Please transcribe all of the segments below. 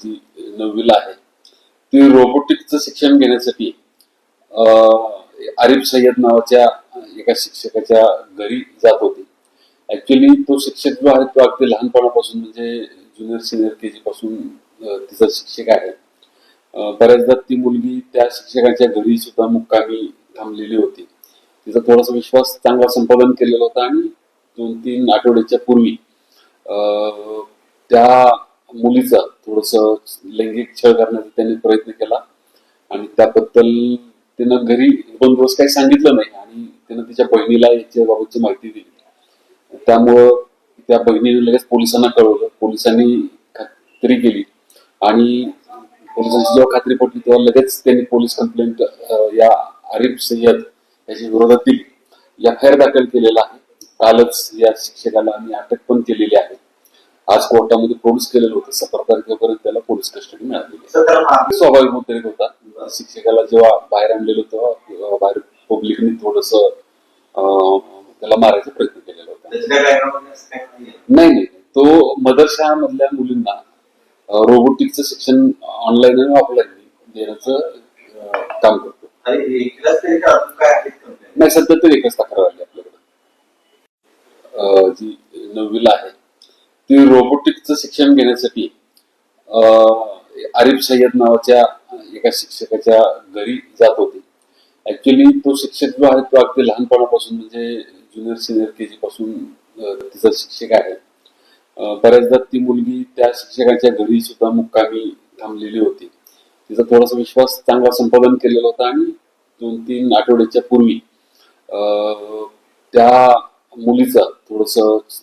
जी 9वीला आहे ती रोबोटिक्सचं शिक्षण घेण्यासाठी आरिफ सय्यद नावाच्या एका शिक्षकाच्या घरी जात होती. ऍक्च्युली तो शिक्षक जो आहे तो अगदी लहानपणापासून म्हणजे ज्युनियर सिनियर केजी पासून तिचा शिक्षक आहे. बऱ्याचदा ती मुलगी त्या शिक्षकाच्या घरी सुद्धा मुक्कामी थांबलेली होती. तिचा थोडासा विश्वास चांगला संपादन केलेला होता आणि 2-3 आठवड्याच्या पूर्वी त्या मुलीचा थोडस लैंगिक छळ करण्याचा त्यांनी प्रयत्न केला आणि त्याबद्दल तिनं घरी 1-2 दिवस काही सांगितलं नाही आणि तिनं तिच्या बहिणीला याच्याबाबतची माहिती दिली. त्यामुळं त्या बहिणीने लगेच पोलिसांना कळवलं. पोलिसांनी खात्री केली आणि पोलिसांची जेव्हा खात्री पडली तेव्हा लगेच त्यांनी पोलीस कंप्लेंट या आरिफ सय्यद याच्या विरोधात दिली. FIR दाखल केलेला आहे. कालच या शिक्षकाला आम्ही अटक पण केलेली आहे. आज कोर्टामध्ये प्रोड्यूस केलेलं होतं. 17 तारखेपर्यंत त्याला पोलीस कस्टडी मिळालेली. स्वाभाविक मुद्दे होता. शिक्षकाला जेव्हा बाहेर आणलेलं तेव्हा बाहेर पब्लिकने थोडस त्याला मारायचा प्रयत्न केलेला होता. नाही, तो मदरशा मधल्या मुलींना रोबोटिक्सचं शिक्षण ऑनलाईन आणि ऑफलाईन देण्याचं काम करतो. नाही, सध्या तर एकच तक्रार आली आपल्याकडे. जी 9वीला आहे ती रोबोटिक्सचं शिक्षण घेण्यासाठी आरिफ सय्यद नावाच्या एका शिक्षकाच्या घरी जात होती. ऍक्च्युली तो शिक्षक जो आहे तो अगदी लहानपणापासून म्हणजे ज्युनियर सिनियर केजी पासून तिचा शिक्षक आहे. बऱ्याचदा ती मुलगी त्या शिक्षकाच्या घरी सुद्धा मुक्कामी थांबलेली होती. तिचा थोडासा विश्वास चांगला संपादन केलेला होता आणि 2-3 आठवड्याच्या पूर्वी त्या मुलीचा थोडस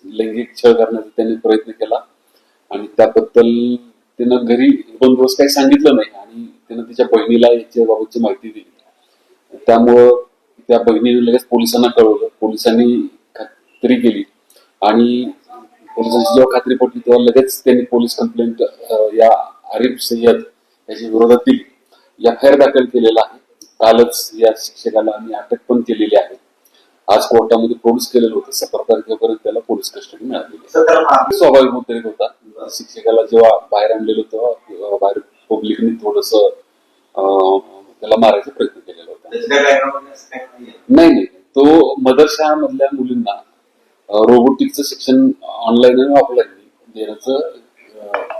लैंगिक छळ करण्याचा त्यांनी प्रयत्न केला आणि त्याबद्दल तिनं घरी 1-2 दिवस काही सांगितलं नाही आणि तिनं तिच्या बहिणीला याच्याबाबतची माहिती दिली. त्यामुळं त्या बहिणीने लगेच पोलिसांना कळवलं. पोलिसांनी खात्री केली आणि पोलिसांची जेव्हा खात्री पडली तेव्हा लगेच त्यांनी पोलीस कंप्लेंट या आरिफ सय्यद याच्या विरोधात दिली. FIR दाखल केलेला आहे. कालच या शिक्षकाला आम्ही अटक पण केलेली आहे. आज कोर्टामध्ये प्रोड्यूस केलेलं होतं. 17 तारखेपर्यंत त्याला पोलीस कस्टडी मिळालेली. स्वाभाविक मुद्दे होता. शिक्षकाला जेव्हा बाहेर आणलेलं तेव्हा बाहेर पब्लिकने थोडस त्याला मारायचा प्रयत्न केलेला होता. नाही, तो मदरशा मधल्या मुलींना रोबोटिक्सचं शिक्षण ऑनलाईन आणि ऑफलाईन देण्याचं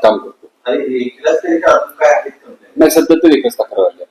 काम करतो. नाही, सध्या तर एकच तक्रार आली.